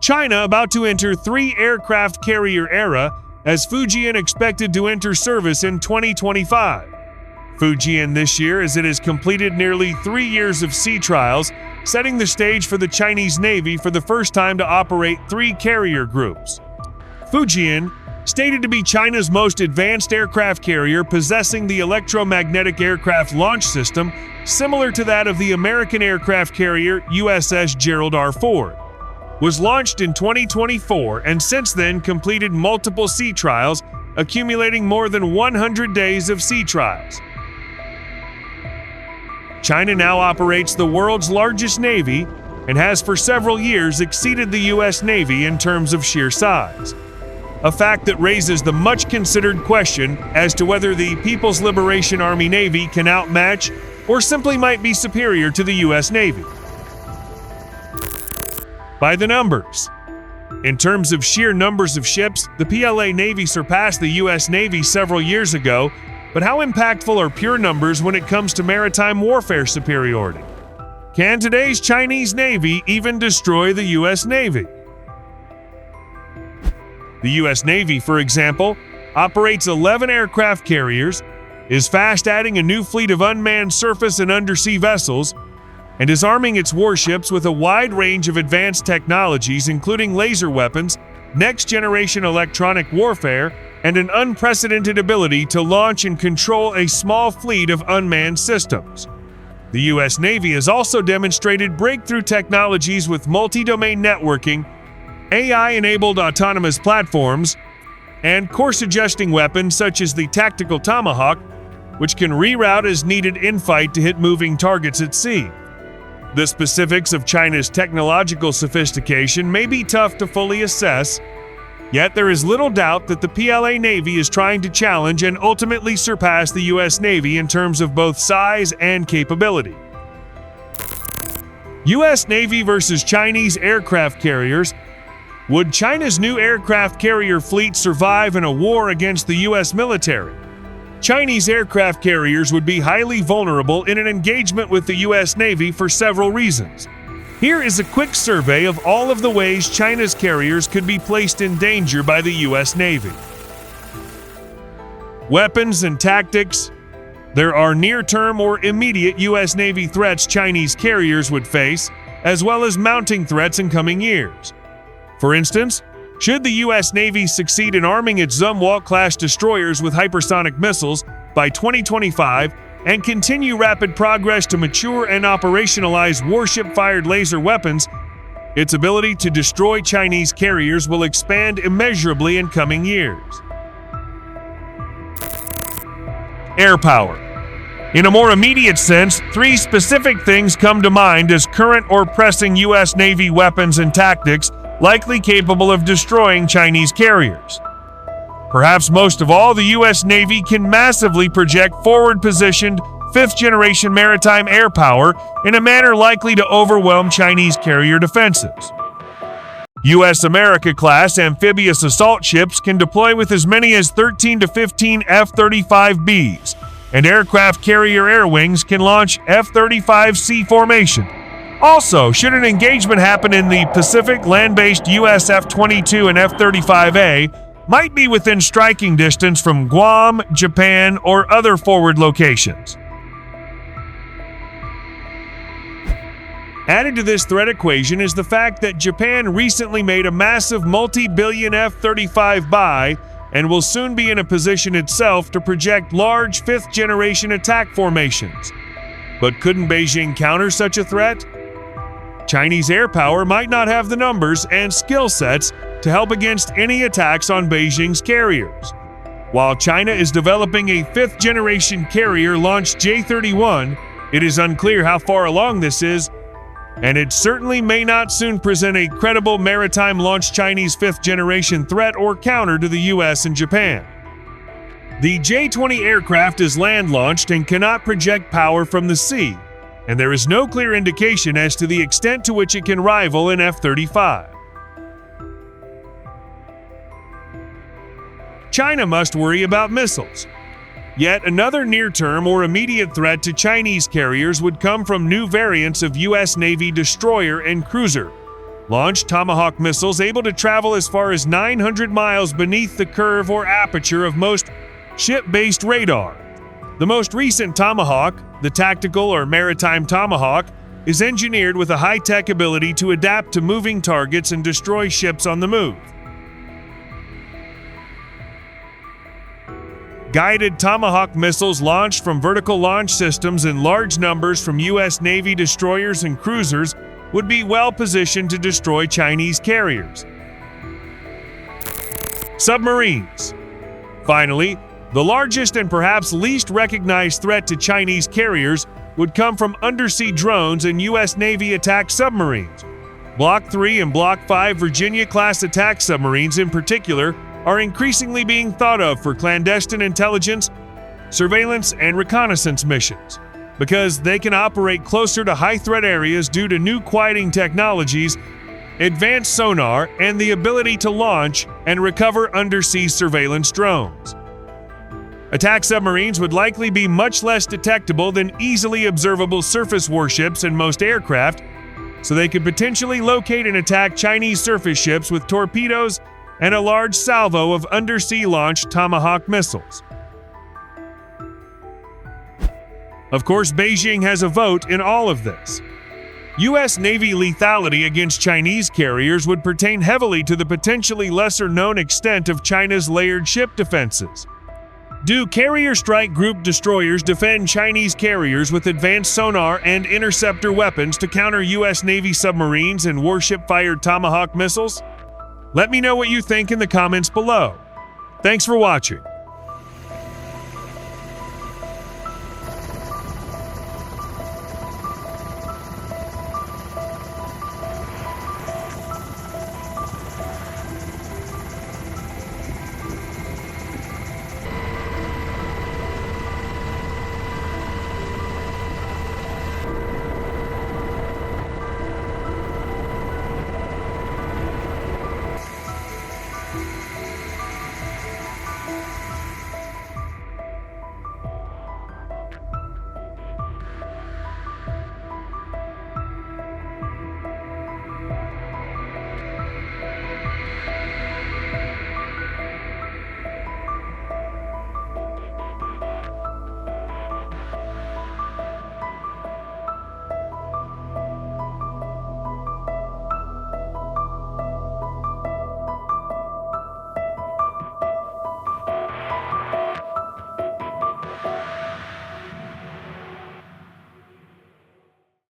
China about to enter 3 aircraft carrier era as Fujian expected to enter service in 2025. Fujian this year as it has completed nearly 3 years of sea trials, setting the stage for the Chinese Navy for the first time to operate 3 carrier groups. Fujian, stated to be China's most advanced aircraft carrier possessing the electromagnetic aircraft launch system similar to that of the American aircraft carrier USS Gerald R. Ford, was launched in 2024 and since then completed multiple sea trials, accumulating more than 100 days of sea trials. China now operates the world's largest navy and has for several years exceeded the U.S. Navy in terms of sheer size. A fact that raises the much-considered question as to whether the People's Liberation Army Navy can outmatch or simply might be superior to the U.S. Navy. By the numbers. In terms of sheer numbers of ships, the PLA Navy surpassed the U.S. Navy several years ago, but how impactful are pure numbers when it comes to maritime warfare superiority? Can today's Chinese Navy even destroy the U.S. Navy? The U.S. Navy, for example, operates 11 aircraft carriers, is fast adding a new fleet of unmanned surface and undersea vessels, and is arming its warships with a wide range of advanced technologies including laser weapons, next-generation electronic warfare, and an unprecedented ability to launch and control a small fleet of unmanned systems. The U.S. Navy has also demonstrated breakthrough technologies with multi-domain networking, AI-enabled autonomous platforms, and course-adjusting weapons such as the tactical Tomahawk, which can reroute as needed in fight to hit moving targets at sea. The specifics of China's technological sophistication may be tough to fully assess, yet there is little doubt that the PLA Navy is trying to challenge and ultimately surpass the U.S. Navy in terms of both size and capability. U.S. Navy versus Chinese aircraft carriers. Would China's new aircraft carrier fleet survive in a war against the U.S. military? Chinese aircraft carriers would be highly vulnerable in an engagement with the U.S. Navy for several reasons. Here is a quick survey of all of the ways China's carriers could be placed in danger by the U.S. Navy. Weapons and tactics. There are near-term or immediate U.S. Navy threats Chinese carriers would face, as well as mounting threats in coming years. For instance, should the U.S. Navy succeed in arming its Zumwalt-class destroyers with hypersonic missiles by 2025 and continue rapid progress to mature and operationalize warship-fired laser weapons, its ability to destroy Chinese carriers will expand immeasurably in coming years. Air power. In a more immediate sense, 3 specific things come to mind as current or pressing U.S. Navy weapons and tactics likely capable of destroying Chinese carriers. Perhaps most of all, the U.S. Navy can massively project forward-positioned, 5th-generation maritime air power in a manner likely to overwhelm Chinese carrier defenses. U.S. America-class amphibious assault ships can deploy with as many as 13 to 15 F-35Bs, and aircraft carrier air wings can launch F-35C formation. Also, should an engagement happen in the Pacific, land-based US F-22 and F-35A might be within striking distance from Guam, Japan, or other forward locations. Added to this threat equation is the fact that Japan recently made a massive multi-billion F-35 buy and will soon be in a position itself to project large 5th-generation attack formations. But couldn't Beijing counter such a threat? Chinese air power might not have the numbers and skill sets to help against any attacks on Beijing's carriers. While China is developing a 5th-generation carrier launched J-31, it is unclear how far along this is, and it certainly may not soon present a credible maritime-launched Chinese 5th-generation threat or counter to the US and Japan. The J-20 aircraft is land-launched and cannot project power from the sea, and there is no clear indication as to the extent to which it can rival an F-35. China must worry about missiles. Yet another near-term or immediate threat to Chinese carriers would come from new variants of U.S. Navy destroyer and cruiser. Launch Tomahawk missiles able to travel as far as 900 miles beneath the curve or aperture of most ship-based radar. The most recent Tomahawk, the tactical or maritime Tomahawk, is engineered with a high-tech ability to adapt to moving targets and destroy ships on the move. Guided Tomahawk missiles launched from vertical launch systems in large numbers from U.S. Navy destroyers and cruisers would be well positioned to destroy Chinese carriers. Submarines. Finally, the largest and perhaps least recognized threat to Chinese carriers would come from undersea drones and U.S. Navy attack submarines. Block 3 and Block 5 Virginia-class attack submarines in particular are increasingly being thought of for clandestine intelligence, surveillance, and reconnaissance missions, because they can operate closer to high-threat areas due to new quieting technologies, advanced sonar, and the ability to launch and recover undersea surveillance drones. Attack submarines would likely be much less detectable than easily observable surface warships in most aircraft, so they could potentially locate and attack Chinese surface ships with torpedoes and a large salvo of undersea-launched Tomahawk missiles. Of course, Beijing has a vote in all of this. U.S. Navy lethality against Chinese carriers would pertain heavily to the potentially lesser-known extent of China's layered ship defenses. Do carrier strike group destroyers defend Chinese carriers with advanced sonar and interceptor weapons to counter U.S. Navy submarines and warship-fired Tomahawk missiles? Let me know what you think in the comments below. Thanks for watching.